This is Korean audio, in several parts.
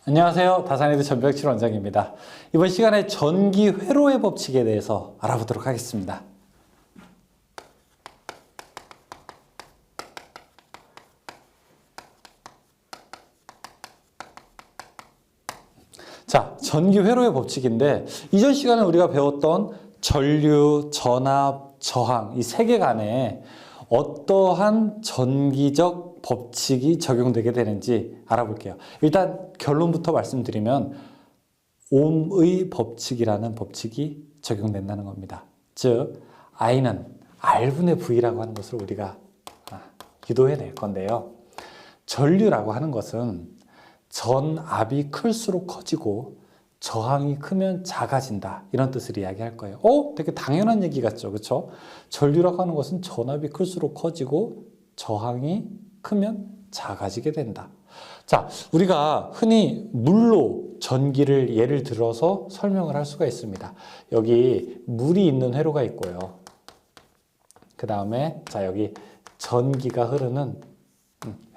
안녕하세요. 다산에드 전병칠 원장입니다. 이번 시간에 전기 회로의 법칙에 대해서 알아보도록 하겠습니다. 자, 전기 회로의 법칙인데 이전 시간에 우리가 배웠던 전류, 전압, 저항 이 세 개 간에 어떠한 전기적 법칙이 적용되게 되는지 알아볼게요. 일단 결론부터 말씀드리면 옴의 법칙이라는 법칙이 적용된다는 겁니다. 즉 I는 R분의 V라고 하는 것을 우리가 유도해낼 건데요. 전류라고 하는 것은 전압이 클수록 커지고 저항이 크면 작아진다 이런 뜻을 이야기할 거예요. 되게 당연한 얘기 같죠, 그렇죠? 전류라고 하는 것은 전압이 클수록 커지고 저항이 크면 작아지게 된다. 자, 우리가 흔히 물로 전기를 예를 들어서 설명을 할 수가 있습니다. 여기 물이 있는 회로가 있고요. 그 다음에 자 여기 전기가 흐르는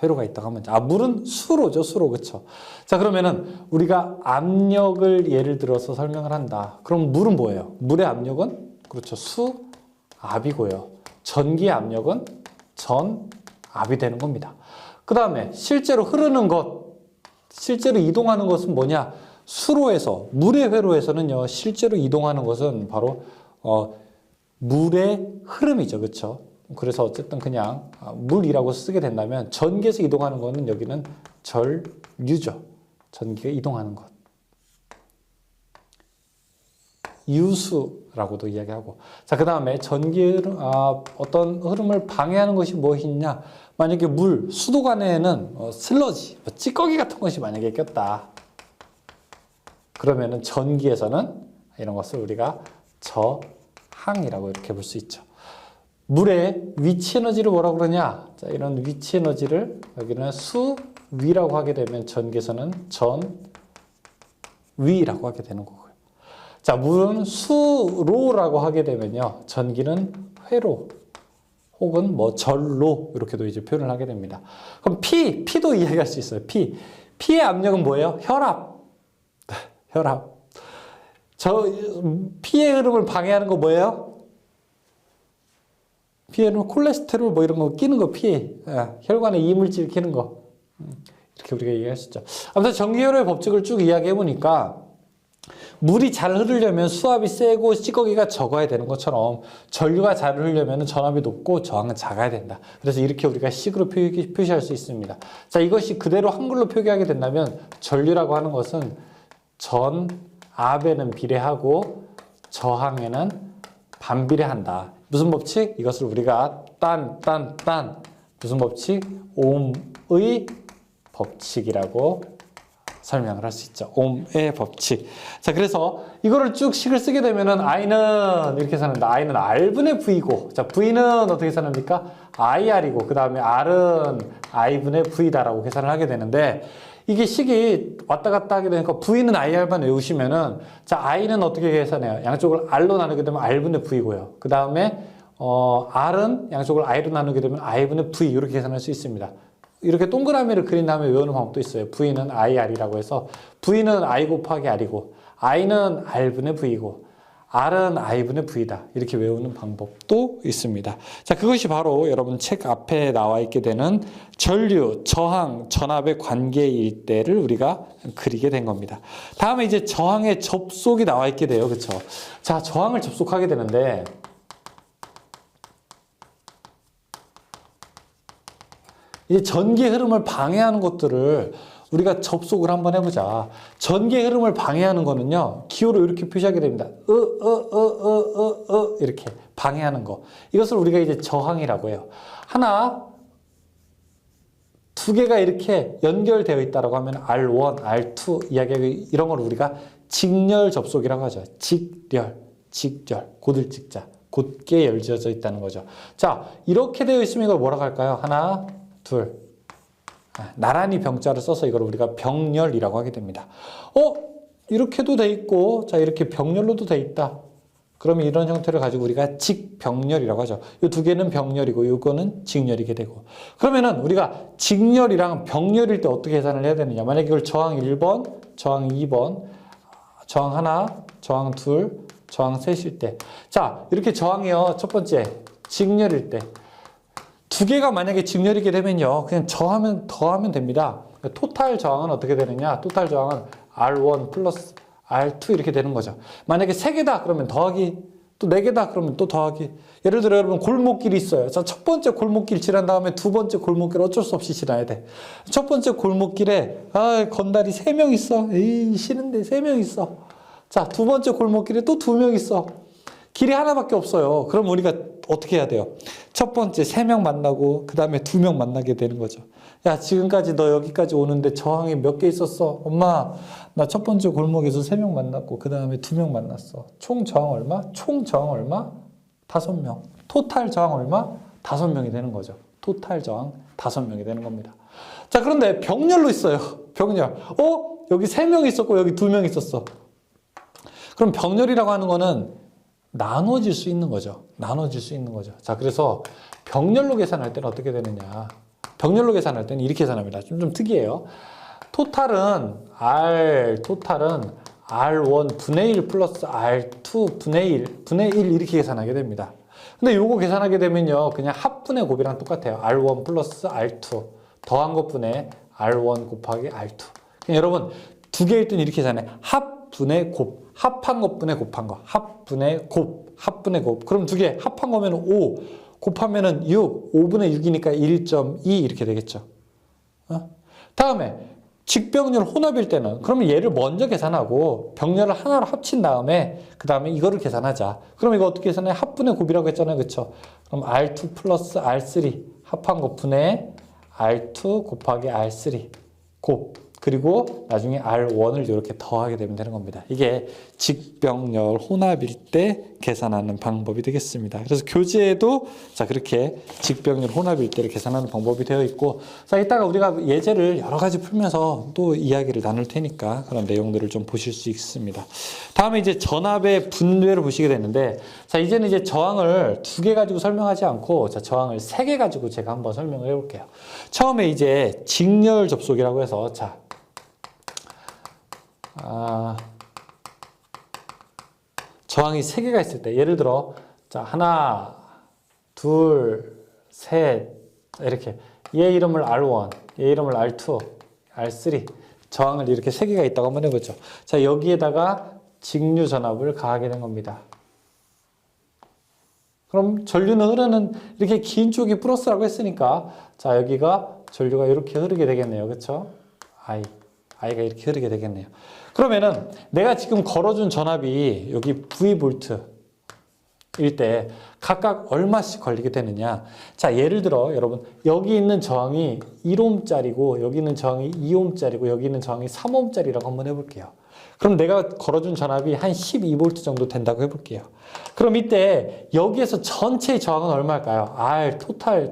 회로가 있다고 하면 물은 수로죠, 수로. 그렇죠? 자, 그러면은 우리가 압력을 예를 들어서 설명을 한다. 그럼 물은 뭐예요? 물의 압력은 그렇죠, 수압이고요. 전기의 압력은 전압이 되는 겁니다. 그 다음에 실제로 흐르는 것, 실제로 이동하는 것은 뭐냐? 수로에서, 물의 회로에서는요, 실제로 이동하는 것은 바로 물의 흐름이죠. 그렇죠? 그래서 어쨌든 그냥 물이라고 쓰게 된다면 전기에서 이동하는 거는 여기는 전류죠. 전기가 이동하는 것. 유수라고도 이야기하고. 자, 그 다음에 전기 어떤 흐름을 방해하는 것이 무엇이 있냐? 만약에 물, 수도관에는 슬러지, 찌꺼기 같은 것이 만약에 꼈다. 그러면은 전기에서는 이런 것을 우리가 저항이라고 이렇게 볼 수 있죠. 물의 위치 에너지를 뭐라고 그러냐? 자, 이런 위치 에너지를 여기는 수위라고 하게 되면 전기에서는 전위라고 하게 되는 거고요. 자, 물은 수로라고 하게 되면요. 전기는 회로 혹은 전로 이렇게도 이제 표현을 하게 됩니다. 그럼 P도 이야기할 수 있어요. P의 압력은 뭐예요? 혈압. 혈압. P의 흐름을 방해하는 거 뭐예요? 피해는 콜레스테롤 이런 거 끼는 거 피해. 혈관에 이물질 끼는 거. 이렇게 우리가 얘기할 수 있죠. 아무튼 전기회로의 법칙을 쭉 이야기해 보니까 물이 잘 흐르려면 수압이 세고 찌꺼기가 적어야 되는 것처럼 전류가 잘 흐르려면 전압이 높고 저항은 작아야 된다. 그래서 이렇게 우리가 식으로 표시할 수 있습니다. 자, 이것이 그대로 한글로 표기하게 된다면 전류라고 하는 것은 전압에는 비례하고 저항에는 반비례한다. 무슨 법칙? 이것을 우리가 무슨 법칙? 옴의 법칙이라고 설명을 할 수 있죠. 옴의 법칙. 자, 그래서 이거를 쭉 식을 쓰게 되면은 I는 이렇게 사는다. I는 R분의 V고, 자, V는 어떻게 사납니까? IR이고, 그 다음에 R은 I분의 V다라고 계산을 하게 되는데, 이게 식이 왔다 갔다 하게 되니까 V는 IR만 외우시면은, 자, I는 어떻게 계산해요? 양쪽을 R로 나누게 되면 R분의 V고요. 그 다음에, R은 양쪽을 I로 나누게 되면 I분의 V, 이렇게 계산할 수 있습니다. 이렇게 동그라미를 그린 다음에 외우는 방법도 있어요. V는 IR이라고 해서, V는 I 곱하기 R이고, I는 R분의 V고, R은 I분의 V다. 이렇게 외우는 방법도 있습니다. 자, 그것이 바로 여러분 책 앞에 나와 있게 되는 전류, 저항, 전압의 관계일 때를 우리가 그리게 된 겁니다. 다음에 이제 저항의 접속이 나와 있게 돼요. 그렇죠? 자, 저항을 접속하게 되는데 이제 전기의 흐름을 방해하는 것들을 우리가 접속을 한번 해보자. 전기의 흐름을 방해하는 거는요, 기호로 이렇게 표시하게 됩니다. 이렇게 방해하는 거. 이것을 우리가 이제 저항이라고 해요. 하나, 두 개가 이렇게 연결되어 있다라고 하면 R1, R2 이야기하고 이런 걸 우리가 직렬 접속이라고 하죠. 직렬, 곧을직자, 곧게 열지어져 있다는 거죠. 자, 이렇게 되어 있으면 이걸 뭐라고 할까요? 하나, 둘. 나란히 병자를 써서 이걸 우리가 병렬이라고 하게 됩니다. 이렇게도 돼 있고, 자, 이렇게 병렬로도 돼 있다. 그러면 이런 형태를 가지고 우리가 직병렬이라고 하죠. 이 두 개는 병렬이고 이거는 직렬이게 되고. 그러면은 우리가 직렬이랑 병렬일 때 어떻게 계산을 해야 되느냐. 만약에 이걸 저항 1번, 저항 2번, 저항 하나, 저항 둘, 저항 셋일 때. 자, 이렇게 저항이요. 첫 번째, 직렬일 때. 두 개가 만약에 직렬이게 되면요. 그냥 더하면 됩니다. 토탈 저항은 어떻게 되느냐. 토탈 저항은 R1 플러스 R2 이렇게 되는 거죠. 만약에 세 개다 그러면 더하기, 또 네 개다 그러면 또 더하기. 예를 들어 여러분 골목길이 있어요. 자, 첫 번째 골목길 지난 다음에 두 번째 골목길 어쩔 수 없이 지나야 돼. 첫 번째 골목길에 건달이 3명 있어. 에이, 싫은데 3명 있어. 자, 두 번째 골목길에 또 2명 있어. 길이 하나밖에 없어요. 그럼 우리가 어떻게 해야 돼요? 첫 번째 3명 만나고 그 다음에 2명 만나게 되는 거죠. 야, 지금까지 너 여기까지 오는데 저항이 몇 개 있었어? 엄마, 나 첫 번째 골목에서 3명 만났고 그 다음에 2명 만났어. 총 저항 얼마? 총 저항 얼마? 5명. 토탈 저항 얼마? 5명이 되는 거죠. 토탈 저항 5명이 되는 겁니다. 자, 그런데 병렬로 있어요. 병렬. 여기 3명 있었고 여기 2명 있었어. 그럼 병렬이라고 하는 거는 나눠질 수 있는 거죠. 나눠질 수 있는 거죠. 자, 그래서 병렬로 계산할 때는 어떻게 되느냐. 병렬로 계산할 때는 이렇게 계산합니다. 좀 특이해요. 토탈은 R1 분의 1 플러스 R2 분의 1 이렇게 계산하게 됩니다. 근데 요거 계산하게 되면요. 그냥 합분의 곱이랑 똑같아요. R1 플러스 R2 더한 것분의 R1 곱하기 R2. 그냥 여러분 두 개일 땐 이렇게 계산해. 합분의 곱. 합한 것분의 곱한 거. 합분의 곱. 그럼 두 개 합한 거면 5. 곱하면은 6. 5분의 6이니까 1.2 이렇게 되겠죠. 다음에 직병렬 혼합일 때는 그러면 얘를 먼저 계산하고 병렬을 하나로 합친 다음에 그 다음에 이거를 계산하자. 그럼 이거 어떻게 계산해? 합분의 곱이라고 했잖아요. 그쵸? 그럼 R2 플러스 R3 합한 곱분의 R2 곱하기 R3 곱. 그리고 나중에 R1을 이렇게 더하게 되면 되는 겁니다. 이게 직병렬 혼합일 때 계산하는 방법이 되겠습니다. 그래서 교재에도 자 그렇게 직병렬 혼합일 때를 계산하는 방법이 되어 있고, 자 이따가 우리가 예제를 여러 가지 풀면서 또 이야기를 나눌 테니까 그런 내용들을 좀 보실 수 있습니다. 다음에 이제 전압의 분배를 보시게 되는데, 자 이제는 이제 저항을 2개 가지고 설명하지 않고 자 저항을 3개 가지고 제가 한번 설명을 해볼게요. 처음에 이제 직렬 접속이라고 해서 자 저항이 3개가 있을 때 예를 들어 자 하나 둘 셋 이렇게 얘 이름을 R1 얘 이름을 R2 R3 저항을 이렇게 3개가 있다고 한번 해보죠. 자 여기에다가 직류 전압을 가하게 된 겁니다. 그럼 전류는 흐르는 이렇게 긴 쪽이 플러스라고 했으니까 자 여기가 전류가 이렇게 흐르게 되겠네요. 그렇죠? I가 이렇게 흐르게 되겠네요. 그러면은 내가 지금 걸어준 전압이 여기 V볼트일 때 각각 얼마씩 걸리게 되느냐. 자 예를 들어 여러분 여기 있는 저항이 1옴짜리고 여기 있는 저항이 2옴짜리고 여기 있는 저항이 3옴짜리라고 한번 해볼게요. 그럼 내가 걸어준 전압이 한 12V 정도 된다고 해볼게요. 그럼 이때 여기에서 전체의 저항은 얼마일까요?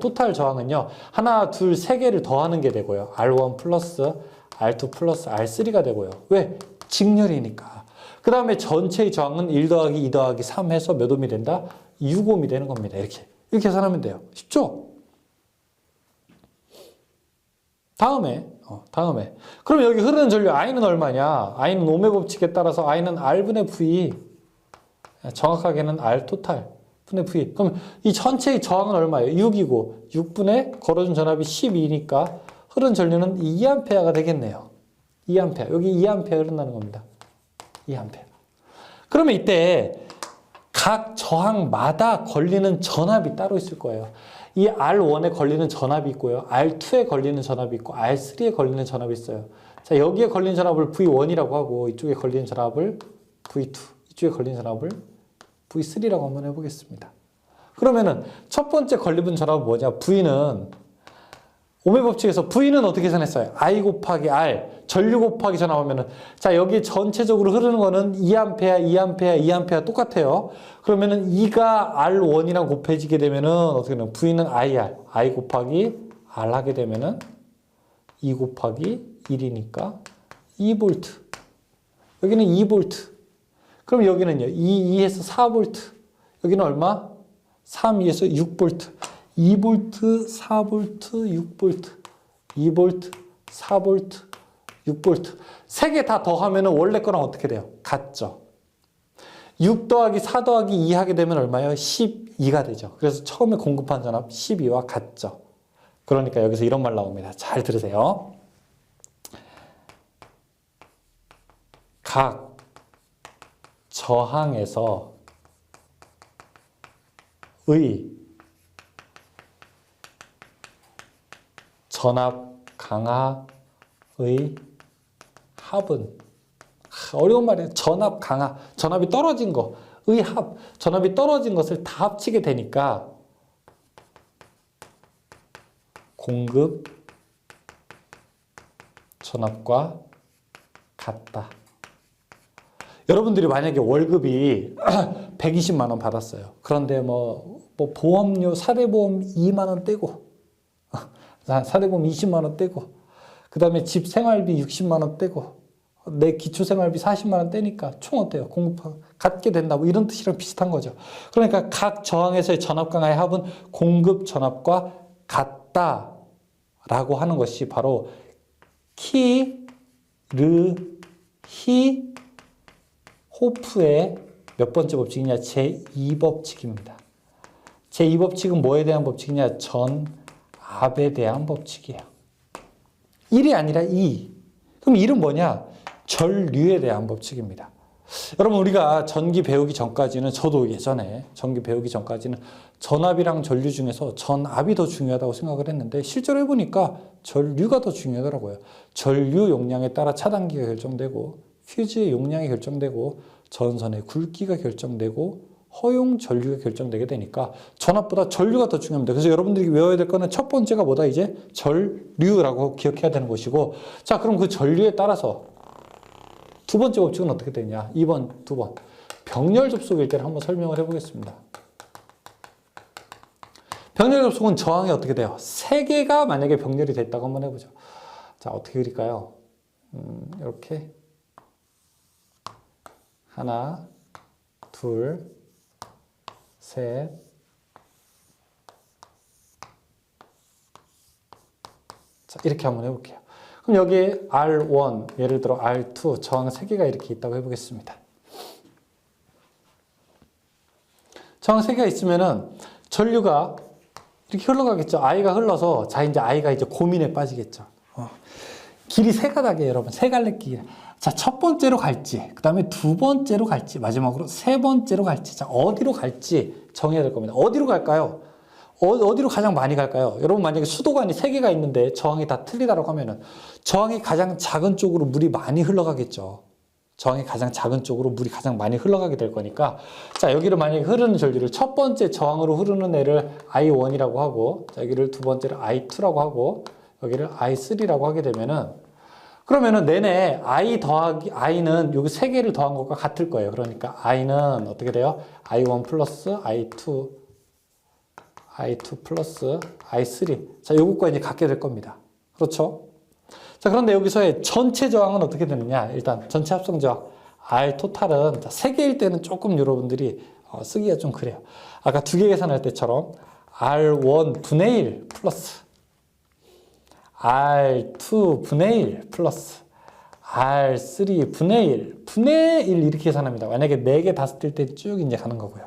토탈 저항은요. 하나, 둘, 세 개를 더하는 게 되고요. R1 플러스 R2 플러스 R3가 되고요. 왜? 직렬이니까. 그 다음에 전체의 저항은 1 더하기 2 더하기 3 해서 몇 옴이 된다? 6옴이 되는 겁니다. 이렇게 계산하면 돼요. 쉽죠? 다음에 그럼 여기 흐르는 전류 I는 얼마냐? I는 오메 법칙에 따라서 I는 R분의 V 정확하게는 R 토탈 분의 V. 그럼 이 전체의 저항은 얼마예요? 6이고 6분의 걸어준 전압이 12니까 흐르는 전류는 2A가 되겠네요. 2A. 여기 2A 흐른다는 겁니다. 2A. 그러면 이때 각 저항마다 걸리는 전압이 따로 있을 거예요. 이 R1에 걸리는 전압이 있고요. R2에 걸리는 전압이 있고 R3에 걸리는 전압이 있어요. 자, 여기에 걸리는 전압을 V1이라고 하고 이쪽에 걸리는 전압을 V2, 이쪽에 걸리는 전압을 V3라고 한번 해보겠습니다. 그러면은 첫 번째 걸리는 전압은 뭐냐? V는 오메 법칙에서 V는 어떻게 계산했어요? I 곱하기 R, 전류 곱하기 전압하면은 자 여기 전체적으로 흐르는 거는 2A 똑같아요. 그러면은 2가 R1이랑 곱해지게 되면은 어떻게 되냐면 V는 IR, I 곱하기 R 하게 되면은 2 곱하기 1이니까 2V. 여기는 2V. 그럼 여기는요. 2에서 4V. 여기는 얼마? 3, 2에서 6V. 2V, 4V, 6V. 2V, 4V, 6V. 세 개 다 더하면 원래 거랑 어떻게 돼요? 같죠. 6 더하기 4 더하기 2 하게 되면 얼마예요? 12가 되죠. 그래서 처음에 공급한 전압 12와 같죠. 그러니까 여기서 이런 말 나옵니다. 잘 들으세요. 각 저항에서 의 전압 강하의 합은, 어려운 말이에요. 전압 강하, 전압이 떨어진 거, 의 합, 전압이 떨어진 것을 다 합치게 되니까 공급 전압과 같다. 여러분들이 만약에 월급이 120만 원 받았어요. 그런데 뭐 보험료, 사대보험 2만 원 떼고, 사대보험 20만 원 떼고, 그 다음에 집 생활비 60만 원 떼고, 내 기초생활비 40만 원 떼니까 총 어때요? 공급 갖게 된다. 뭐 이런 뜻이랑 비슷한 거죠. 그러니까 각 저항에서의 전압 강하의 합은 공급 전압과 같다라고 하는 것이 바로 키르히호프의 몇 번째 법칙이냐? 제2법칙입니다. 제2법칙은 뭐에 대한 법칙이냐? 전압에 대한 법칙이에요. 1이 아니라 2. 그럼 1은 뭐냐? 전류에 대한 법칙입니다. 여러분, 우리가 전기 배우기 전까지는, 저도 예전에 전기 배우기 전까지는 전압이랑 전류 중에서 전압이 더 중요하다고 생각을 했는데, 실제로 해보니까 전류가 더 중요하더라고요. 전류 용량에 따라 차단기가 결정되고, 퓨즈의 용량이 결정되고, 전선의 굵기가 결정되고, 허용 전류가 결정되게 되니까 전압보다 전류가 더 중요합니다. 그래서 여러분들이 외워야 될 거는 첫 번째가 뭐다? 이제 전류라고 기억해야 되는 것이고, 자, 그럼 그 전류에 따라서 두 번째 법칙은 어떻게 되냐? 2번, 2번. 병렬 접속일 때를 한번 설명을 해보겠습니다. 병렬 접속은 저항이 어떻게 돼요? 세 개가 만약에 병렬이 됐다고 한번 해보죠. 자, 어떻게 그릴까요? 이렇게. 하나, 둘, 셋. 자, 이렇게 한번 해볼게요. 그럼 여기에 R1, 예를 들어 R2, 저항 3개가 이렇게 있다고 해보겠습니다. 저항 3개가 있으면은 전류가 이렇게 흘러가겠죠. I가 흘러서, 자, 이제 I가 이제 고민에 빠지겠죠. 길이 세 가닥이에요, 여러분. 세 갈래 길. 자, 첫 번째로 갈지, 그 다음에 두 번째로 갈지, 마지막으로 세 번째로 갈지. 자, 어디로 갈지 정해야 될 겁니다. 어디로 갈까요? 어디로 가장 많이 갈까요? 여러분, 만약에 수도관이 3개가 있는데 저항이 다 틀리다라고 하면은 저항이 가장 작은 쪽으로 물이 많이 흘러가겠죠. 저항이 가장 작은 쪽으로 물이 가장 많이 흘러가게 될 거니까, 자, 여기를 만약에 흐르는 전류를 첫 번째 저항으로 흐르는 애를 I1이라고 하고, 자, 여기를 두 번째를 I2라고 하고, 여기를 I3라고 하게 되면은, 그러면은 내내 I 더하기 I는 여기 세 개를 더한 것과 같을 거예요. 그러니까 I는 어떻게 돼요? I1 플러스 I2 플러스 I3. 자, 요것과 이제 같게 될 겁니다. 그렇죠? 자, 그런데 여기서의 전체 저항은 어떻게 되느냐? 일단 전체 합성 저항 R 토탈은, 자, 3개일 때는 조금 여러분들이 쓰기가 좀 그래요. 아까 2개 계산할 때처럼 R1 분의 1 플러스 R2 분의 1 플러스 R3 분의 1 분의 1 이렇게 계산합니다. 만약에 4개 다 쓸 때 쭉 이제 가는 거고요.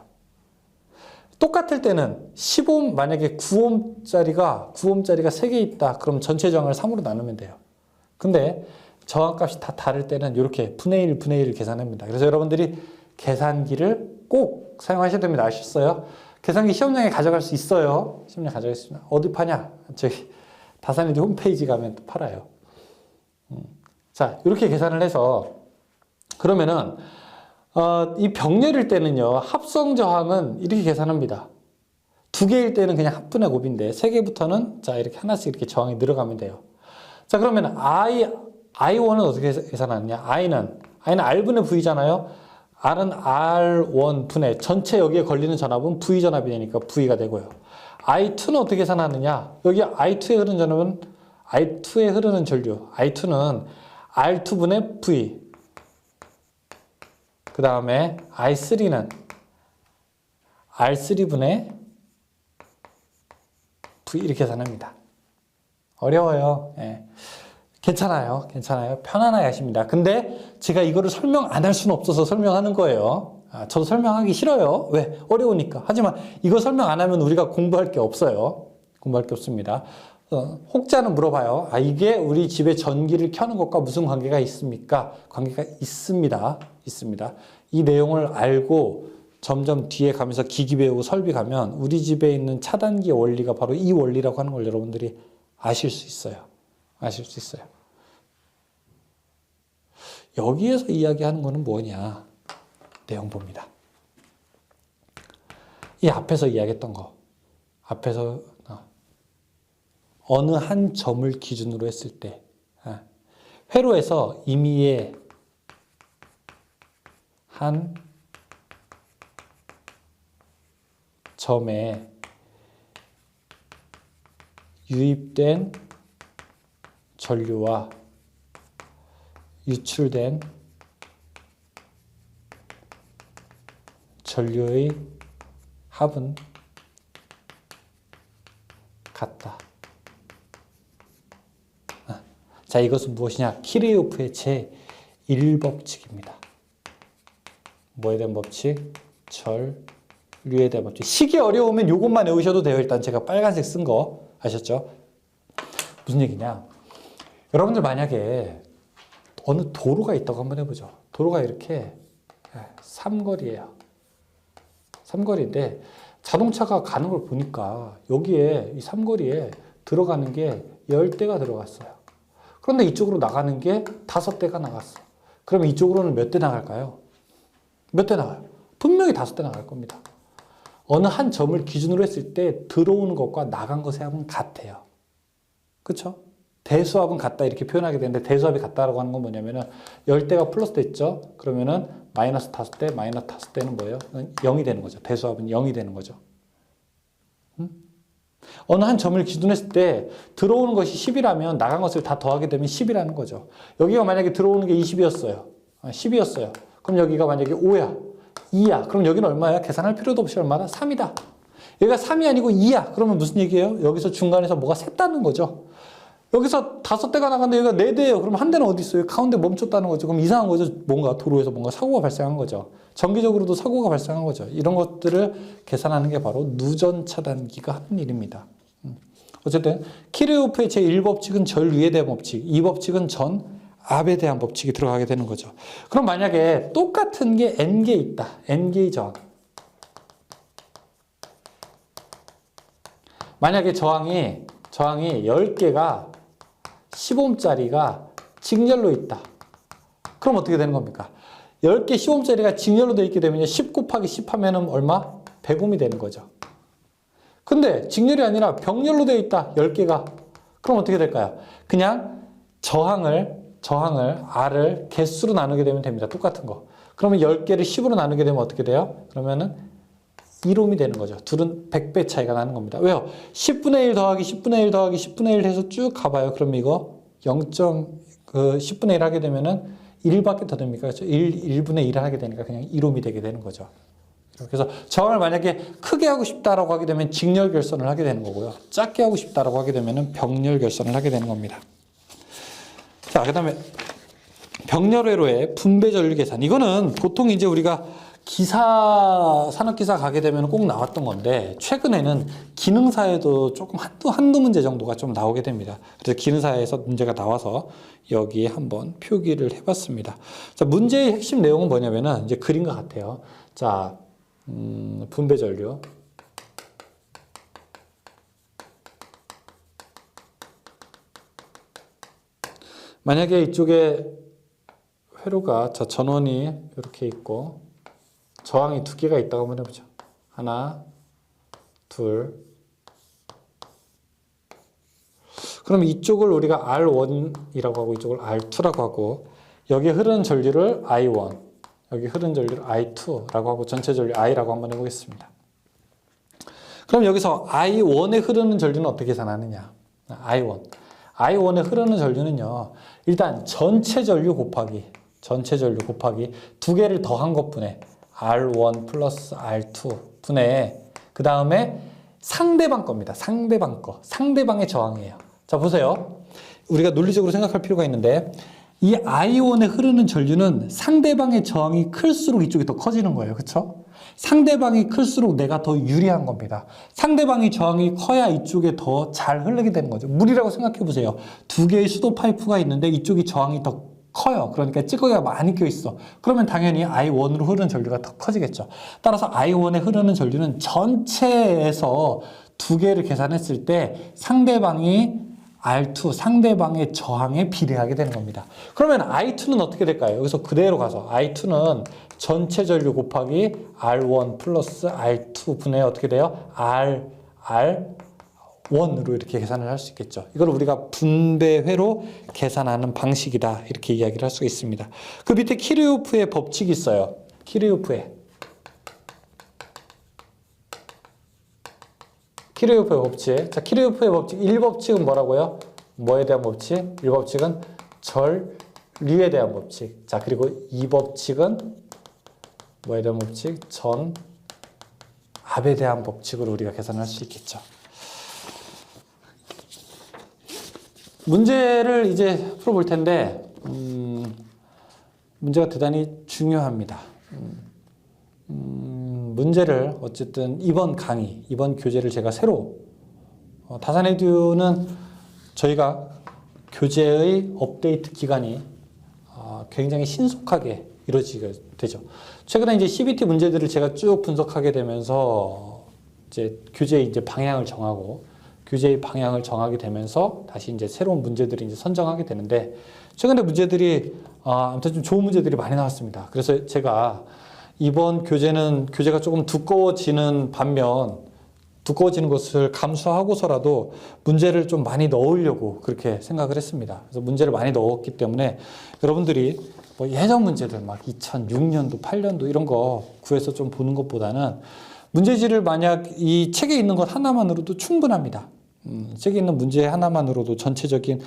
똑같을 때는 15옴, 만약에 9옴짜리가 3개 있다. 그럼 전체 저항을 3으로 나누면 돼요. 근데 저항값이 다 다를 때는 이렇게 분의 1, 분의 1을 계산합니다. 그래서 여러분들이 계산기를 꼭 사용하셔야 됩니다. 아셨어요? 계산기 시험장에 가져갈 수 있어요. 시험장에 가져갈 수 있습니다. 어디 파냐? 저기 다산이드 홈페이지 가면 팔아요. 자, 이렇게 계산을 해서, 그러면은 이 병렬일 때는요, 합성 저항은 이렇게 계산합니다. 2개일 때는 그냥 합분의 곱인데 3개부터는 자, 이렇게 하나씩 이렇게 저항이 늘어가면 돼요. 자, 그러면 I1은 어떻게 계산하느냐? I는 R분의 V잖아요. R은 R1 분의 전체 여기에 걸리는 전압은 V 전압이 되니까 V가 되고요. I2는 어떻게 계산하느냐? 여기 I2에 흐르는 전압은 I2에 흐르는 전류. I2는 R2분의 V 그 다음에 I3는 R3분의 V 이렇게 계산합니다. 어려워요. 예. 괜찮아요. 편안하게 하십니다. 근데 제가 이거를 설명 안 할 수는 없어서 설명하는 거예요. 저도 설명하기 싫어요. 왜? 어려우니까. 하지만 이거 설명 안 하면 우리가 공부할 게 없어요. 공부할 게 없습니다. 혹자는 물어봐요. 이게 우리 집에 전기를 켜는 것과 무슨 관계가 있습니까? 관계가 있습니다. 이 내용을 알고 점점 뒤에 가면서 기기 배우고 설비 가면 우리 집에 있는 차단기 원리가 바로 이 원리라고 하는 걸 여러분들이 아실 수 있어요. 여기에서 이야기하는 거는 뭐냐? 내용봅니다. 이 앞에서 이야기했던 거. 앞에서 어느 한 점을 기준으로 했을 때 회로에서 임의의 한 점에 유입된 전류와 유출된 전류의 합은 같다. 자, 이것은 무엇이냐? 키르요프의 제1법칙입니다. 뭐에 대한 법칙? 전류에 대한 법칙. 식이 어려우면 이것만 외우셔도 돼요. 일단 제가 빨간색 쓴 거 아셨죠? 무슨 얘기냐? 여러분들 만약에 어느 도로가 있다고 한번 해보죠. 도로가 이렇게 삼거리예요. 삼거리인데 자동차가 가는 걸 보니까 여기에 이 삼거리에 들어가는 게 10대가 들어갔어요. 그런데 이쪽으로 나가는 게 5대가 나갔어. 그럼 이쪽으로는 몇 대 나갈까요? 몇 대 나가요? 분명히 5대 나갈 겁니다. 어느 한 점을 기준으로 했을 때 들어오는 것과 나간 것의 합은 같아요. 그렇죠? 대수합은 같다 이렇게 표현하게 되는데 대수합이 같다라고 하는 건 뭐냐면은 10대가 플러스 됐죠? 그러면은 마이너스 5대, 마이너스 5대는 뭐예요? 0이 되는 거죠. 대수합은 0이 되는 거죠. 어느 한 점을 기준으로 했을 때 들어오는 것이 10이라면 나간 것을 다 더하게 되면 10이라는 거죠. 여기가 만약에 들어오는 게 20이었어요. 10이었어요. 그럼 여기가 만약에 5야. 2야. 그럼 여기는 얼마야? 계산할 필요도 없이 얼마다? 3이다. 여기가 3이 아니고 2야. 그러면 무슨 얘기예요? 여기서 중간에서 뭐가 샜다는 거죠. 여기서 5대가 나갔는데 여기가 4대예요. 그럼 한 대는 어디 있어요? 가운데 멈췄다는 거죠. 그럼 이상한 거죠. 뭔가 도로에서 뭔가 사고가 발생한 거죠. 정기적으로도 사고가 발생한 거죠. 이런 것들을 계산하는 게 바로 누전 차단기가 하는 일입니다. 어쨌든 키르요프의 제1법칙은 전류에 대한 법칙, 이 법칙은 전압에 대한 법칙이 들어가게 되는 거죠. 그럼 만약에 똑같은 게 N개 있다. N개의 저항. 만약에 저항이 10개가 10옴짜리가 직렬로 있다. 그럼 어떻게 되는 겁니까? 10개 10옴짜리가 직렬로 되어 있게 되면 10 곱하기 10 하면 얼마? 100옴이 되는 거죠. 근데 직렬이 아니라 병렬로 되어 있다. 10개가. 그럼 어떻게 될까요? 그냥 저항을 R을 개수로 나누게 되면 됩니다. 똑같은 거. 그러면 10개를 10으로 나누게 되면 어떻게 돼요? 그러면은 1옴이 되는 거죠. 둘은 100배 차이가 나는 겁니다. 왜요? 10분의 1 더하기 10분의 1 더하기 10분의 1 해서 쭉 가봐요. 그럼 이거 10분의 1 하게 되면은 1밖에 더 됩니까? 그렇죠? 1분의 1을 하게 되니까 그냥 1옴이 되게 되는 거죠. 그래서 저항을 만약에 크게 하고 싶다라고 하게 되면 직렬 결선을 하게 되는 거고요. 작게 하고 싶다라고 하게 되면은 병렬 결선을 하게 되는 겁니다. 자, 그 다음에 병렬회로의 분배 전류 계산. 이거는 보통 이제 우리가 산업기사 가게 되면 꼭 나왔던 건데, 최근에는 기능사에도 조금 한두 문제 정도가 좀 나오게 됩니다. 그래서 기능사에서 문제가 나와서 여기에 한번 표기를 해봤습니다. 자, 문제의 핵심 내용은 뭐냐면은 이제 그림과 같아요. 자, 분배 전류. 만약에 이쪽에 회로가 전원이 이렇게 있고 저항이 2개가 있다고 한번 해보죠. 하나, 둘. 그럼 이쪽을 우리가 R1이라고 하고 이쪽을 R2라고 하고 여기 흐르는 전류를 I1, 여기 흐르는 전류를 I2라고 하고 전체 전류 I라고 한번 해보겠습니다. 그럼 여기서 I1에 흐르는 전류는 어떻게 계산하느냐? I1. I1에 흐르는 전류는요. 일단 전체 전류 곱하기 전체 전류 곱하기 두 개를 더한 것분에 R1 플러스 R2 분의 그 다음에 상대방 겁니다. 상대방 거. 상대방의 저항이에요. 자, 보세요. 우리가 논리적으로 생각할 필요가 있는데 이 I1에 흐르는 전류는 상대방의 저항이 클수록 이쪽이 더 커지는 거예요. 그렇죠? 상대방이 클수록 내가 더 유리한 겁니다. 상대방의 저항이 커야 이쪽에 더 잘 흐르게 되는 거죠. 물이라고 생각해 보세요. 두 개의 수도 파이프가 있는데 이쪽이 저항이 더 커요. 그러니까 찌꺼기가 많이 껴있어. 그러면 당연히 I1으로 흐르는 전류가 더 커지겠죠. 따라서 I1에 흐르는 전류는 전체에서 두 개를 계산했을 때 상대방이 R2, 상대방의 저항에 비례하게 되는 겁니다. 그러면 I2는 어떻게 될까요? 여기서 그대로 가서 I2는 전체 전류 곱하기 R1 플러스 R2 분의 어떻게 돼요? R1으로 이렇게 계산을 할 수 있겠죠. 이걸 우리가 분배회로 계산하는 방식이다. 이렇게 이야기를 할 수가 있습니다. 그 밑에 키르호프의 법칙이 있어요. 키르호프의 법칙. 자, 키르호프의 법칙 1법칙은 뭐라고요? 뭐에 대한 법칙? 1법칙은 전류에 대한 법칙. 자, 그리고 2법칙은 뭐에 대한 법칙? 전압에 대한 법칙으로 우리가 계산할 수 있겠죠. 문제를 이제 풀어볼 텐데 문제가 대단히 중요합니다. 문제를 어쨌든 이번 강의, 이번 교재를 제가 새로 다산에듀는 저희가 교재의 업데이트 기간이 굉장히 신속하게 이루어지게 되죠. 최근에 이제 CBT 문제들을 제가 쭉 분석하게 되면서 이제 교재의 이제 방향을 정하고 교재의 방향을 정하게 되면서 다시 이제 새로운 문제들을 이제 선정하게 되는데 최근에 문제들이 아무튼 좀 좋은 문제들이 많이 나왔습니다. 그래서 제가 이번 교재가 조금 두꺼워지는 반면 두꺼워지는 것을 감수하고서라도 문제를 좀 많이 넣으려고 그렇게 생각을 했습니다. 그래서 문제를 많이 넣었기 때문에 여러분들이 뭐 예전 문제들 막 2006년도, 8년도 이런 거 구해서 좀 보는 것보다는 문제지를 만약 이 책에 있는 것 하나만으로도 충분합니다. 책에 있는 문제 하나만으로도 전체적인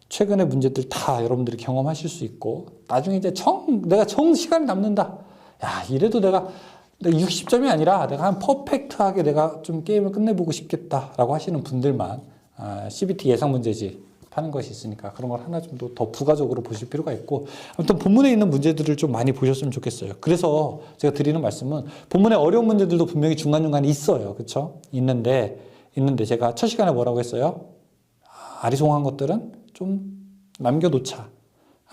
최근의 문제들 다 여러분들이 경험하실 수 있고 나중에 이제 내가 시간이 남는다. 야, 이래도 내가 60점이 아니라 내가 한 퍼펙트하게 내가 좀 게임을 끝내보고 싶겠다라고 하시는 분들만 CBT 예상 문제지 하는 것이 있으니까 그런 걸 하나 정도 더 부가적으로 보실 필요가 있고 아무튼 본문에 있는 문제들을 좀 많이 보셨으면 좋겠어요. 그래서 제가 드리는 말씀은 본문에 어려운 문제들도 분명히 중간중간에 있어요. 그렇죠? 있는데 제가 첫 시간에 뭐라고 했어요? 아리송한 것들은 좀 남겨놓자.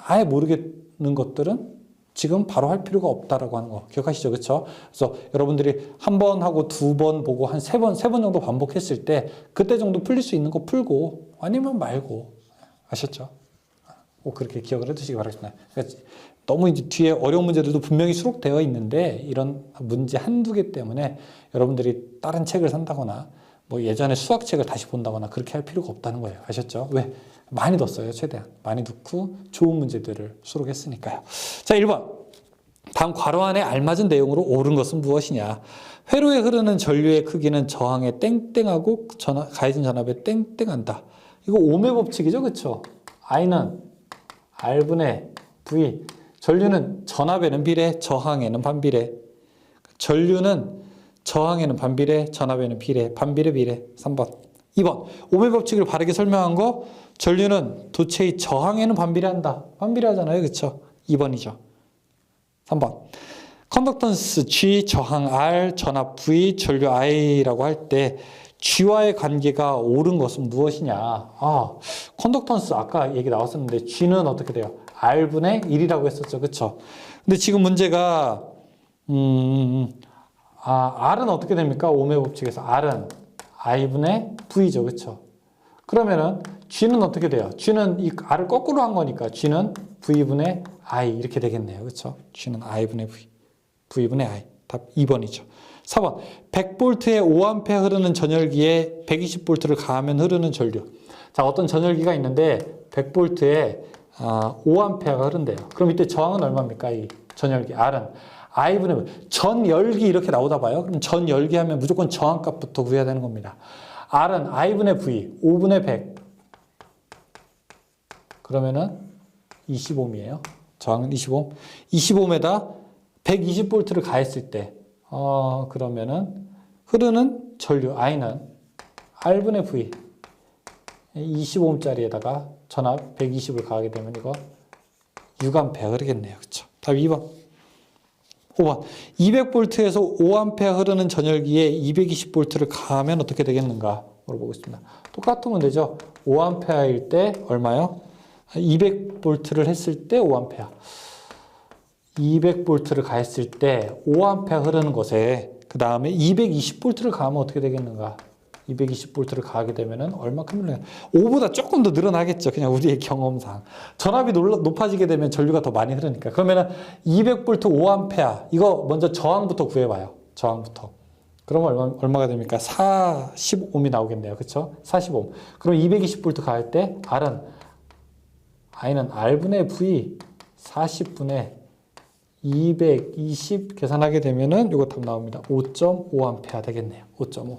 아예 모르겠는 것들은 지금 바로 할 필요가 없다라고 하는 거 기억하시죠? 그렇죠? 그래서 여러분들이 한 번 하고 두 번 보고 한 세 번 정도 반복했을 때 그때 정도 풀릴 수 있는 거 풀고 아니면 말고 아셨죠? 꼭 그렇게 기억을 해두시기 바라겠습니다. 그러니까 너무 이제 뒤에 어려운 문제들도 분명히 수록되어 있는데 이런 문제 한두 개 때문에 여러분들이 다른 책을 산다거나 뭐 예전에 수학책을 다시 본다거나 그렇게 할 필요가 없다는 거예요. 아셨죠? 왜? 많이 넣었어요. 최대한. 많이 넣고 좋은 문제들을 수록했으니까요. 자, 1번. 다음 괄호 안에 알맞은 내용으로 옳은 것은 무엇이냐? 회로에 흐르는 전류의 크기는 저항에 땡땡하고 가해진 전압에 땡땡한다. 이거 ohm의 법칙이죠. 그렇죠? I는 R분의 V. 전류는 전압에는 비례, 저항에는 반비례. 전류는 저항에는 반비례, 전압에는 비례, 반비례, 비례. 3번. 2번. ohm의 법칙을 바르게 설명한 거 전류는 도체의 저항에는 반비례한다. 반비례하잖아요. 그렇죠? 2번이죠. 3번. 컨덕턴스 G, 저항 R, 전압 V, 전류 I라고 할 때 G와의 관계가 옳은 것은 무엇이냐? 컨덕턴스 아까 얘기 나왔었는데 G는 어떻게 돼요? R분의 1이라고 했었죠. 그렇죠? 근데 지금 문제가 R은 어떻게 됩니까? ohm의 법칙에서 R은 I분의 V죠. 그렇죠? 그러면은 G는 어떻게 돼요? G는 이 R을 거꾸로 한 거니까 G는 V분의 I 이렇게 되겠네요. 그렇죠? G는 I분의 V, V분의 I. 답 2번이죠. 4번. 100V에 5A 흐르는 전열기에 120V를 가하면 흐르는 전류. 자, 어떤 전열기가 있는데 100V에 5A가 흐른대요. 그럼 이때 저항은 얼마입니까? 이 전열기 R은 I분의 전열기 이렇게 나오다 봐요. 그럼 전열기 하면 무조건 저항값부터 구해야 되는 겁니다. R은 I분의 V, 5분의 100. 그러면은 20ohm이에요. 저항은 25. 25에다 120V를 가했을 때, 그러면은 흐르는 전류 I는 R분의 V 25ohm짜리에다가 전압 120을 가하게 되면 이거 6A 흐르겠네요. 그쵸? 답 2번. 5번. 200V에서 5A 흐르는 전열기에 220V를 가하면 어떻게 되겠는가 물어보고 있습니다. 똑같으면 되죠. 5A일 때 얼마요? 200V를 했을 때 5A. 200V를 가했을 때 5A 흐르는 것에 그 다음에 220V를 가하면 어떻게 되겠는가? 220V를 가하게 되면은 얼마큼 늘어나요? 5보다 조금 더 늘어나겠죠. 그냥 우리의 경험상. 전압이 높아지게 되면 전류가 더 많이 흐르니까. 그러면은 200V 5A 이거 먼저 저항부터 구해봐요. 저항부터. 그러면 얼마가 됩니까? 40ohm이 나오겠네요. 그쵸? 40ohm. 그럼 220V 가할 때 I는 R분의 V 40분의 220 계산하게 되면은 이거 답 나옵니다. 5.5A 되겠네요. 5.5.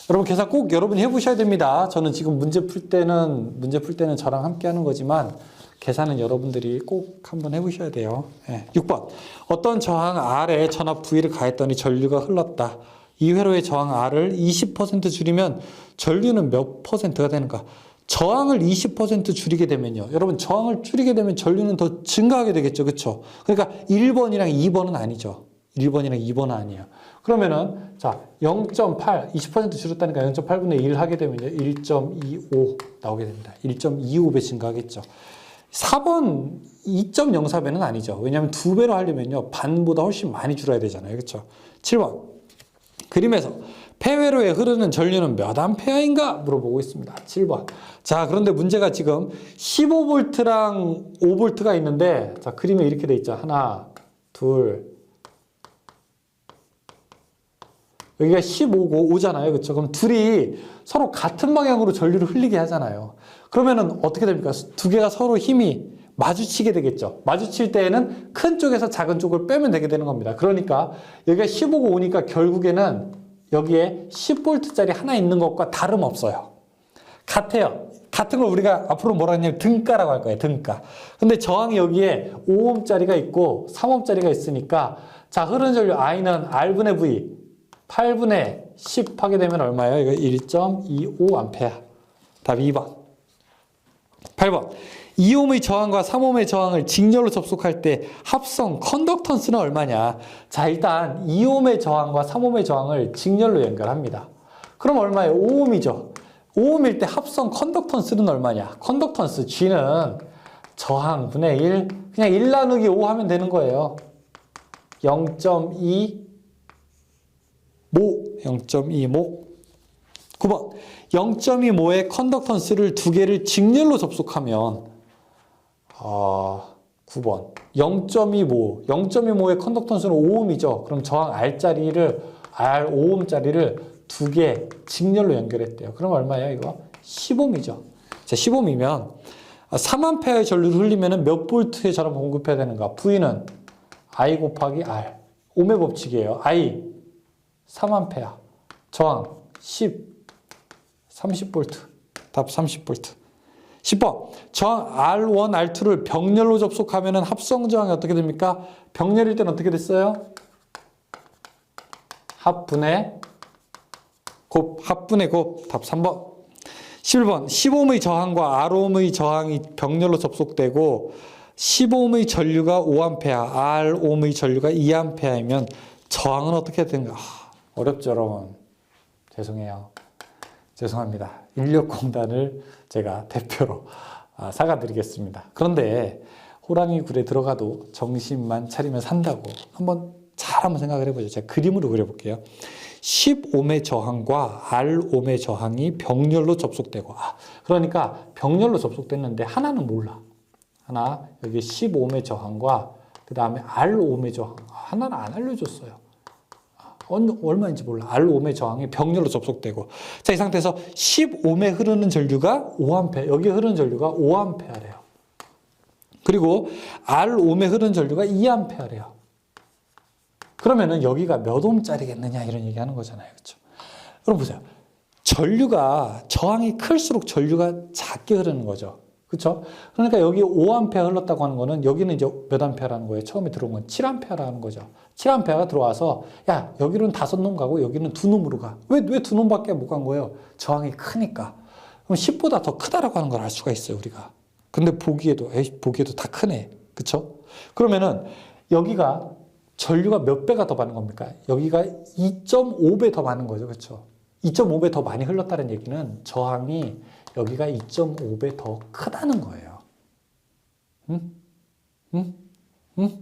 여러분 계산 꼭 여러분이 해보셔야 됩니다. 저는 지금 문제 풀 때는 저랑 함께 하는 거지만 계산은 여러분들이 꼭 한번 해보셔야 돼요. 네. 6번. 어떤 저항 R에 전압 V를 가했더니 전류가 흘렀다. 이 회로의 저항 R을 20% 줄이면 전류는 몇 %가 되는가? 저항을 20% 줄이게 되면요. 여러분 저항을 줄이게 되면 전류는 더 증가하게 되겠죠. 그렇죠? 그러니까 1번이랑 2번은 아니죠. 1번이랑 2번은 아니에요. 그러면은 자 0.8, 20% 줄였다니까 0.8분의 1 하게 되면요. 1.25 나오게 됩니다. 1.25배 증가하겠죠. 4번 2.04배는 아니죠. 왜냐하면 2배로 하려면요. 반보다 훨씬 많이 줄여야 되잖아요. 그렇죠? 7번. 그림에서 폐회로에 흐르는 전류는 몇 암페어인가 물어보고 있습니다. 7번. 자, 그런데 문제가 지금 15V랑 5V가 있는데 자, 그림에 이렇게 돼 있죠. 하나, 둘. 여기가 15고 5잖아요. 그렇죠? 그럼 둘이 서로 같은 방향으로 전류를 흘리게 하잖아요. 그러면은 어떻게 됩니까? 두 개가 서로 힘이 마주치게 되겠죠. 마주칠 때에는 큰 쪽에서 작은 쪽을 빼면 되게 되는 겁니다. 그러니까 여기가 15고 5니까 결국에는 여기에 10V짜리 하나 있는 것과 다름없어요. 같아요. 같은 걸 우리가 앞으로 뭐라 하냐면 등가라고 할 거예요. 등가. 근데 저항이 여기에 5ohm짜리가 있고 3ohm짜리가 있으니까 자, 흐르는 전류 I는 R분의 V 8분의 10 하게 되면 얼마예요? 이거 1.25A. 답 2번. 8번. 2ohm의 저항과 3ohm의 저항을 직렬로 접속할 때 합성 컨덕턴스는 얼마냐? 자, 일단 2ohm의 저항과 3ohm의 저항을 직렬로 연결합니다. 그럼 얼마예요? 5ohm이죠. 5ohm일 때 합성 컨덕턴스는 얼마냐? 컨덕턴스 G는 저항분의 1, 그냥 1 나누기 5 하면 되는 거예요. 0.2 모, 0.2모. 9번. 0.2모의 컨덕턴스를 두 개를 직렬로 접속하면 9번. 0.2모. 0.2모의 컨덕턴스는 5ohm이죠. 그럼 저항 R5ohm짜리를 두 개 직렬로 연결했대요. 그럼 얼마예요, 이거? 10ohm이죠. 자, 10ohm이면 3A의 전류를 흘리면 몇 볼트의 전압을 공급해야 되는가? V는 I 곱하기 R. ohm의 법칙이에요. I 3A. 저항 10. 30V. 답 30V. 10번. 저항 R1, R2를 병렬로 접속하면 합성 저항이 어떻게 됩니까? 병렬일 때는 어떻게 됐어요? 합분의 곱. 답 3번. 11번. 10ohm의 저항과 Rohm의 저항이 병렬로 접속되고 15ohm의 전류가 5A, Rohm의 전류가 2A이면 저항은 어떻게 되는가? 어렵죠, 여러분. 죄송합니다. 인력공단을 제가 대표로 사과드리겠습니다. 그런데 호랑이 굴에 들어가도 정신만 차리면 산다고 한번 생각을 해보죠. 제가 그림으로 그려볼게요. 10ohm의 저항과 Rohm의 저항이 병렬로 접속되고 그러니까 병렬로 접속됐는데 하나는 몰라. 하나 여기 15ohm의 저항과 그 다음에 Rohm의 저항 하나는 안 알려줬어요. 얼마인지 몰라. Rohm의 저항이 병렬로 접속되고 자, 이 상태에서 10ohm에 흐르는 전류가 5A 여기 흐르는 전류가 5A래요. 그리고 Rohm에 흐르는 전류가 2A래요. 그러면은 여기가 몇 ohm짜리겠느냐 이런 얘기하는 거잖아요. 그렇죠? 여러분 보세요. 저항이 클수록 전류가 작게 흐르는 거죠. 그쵸? 그러니까 여기 5A 흘렀다고 하는 거는 여기는 이제 몇 암페어라는 거예요? 처음에 들어온 건 7A라는 거죠. 7A가 들어와서 야, 여기는 5놈 가고 여기는 2놈으로 가. 왜 2놈밖에 못 간 거예요? 저항이 크니까. 그럼 10보다 더 크다라고 하는 걸 알 수가 있어요, 우리가. 근데 보기에도 다 크네. 그쵸? 그러면은 여기가 전류가 몇 배가 더 많은 겁니까? 여기가 2.5배 더 많은 거죠. 그쵸? 2.5배 더 많이 흘렀다는 얘기는 저항이 여기가 2.5배 더 크다는 거예요. 응? 응? 응?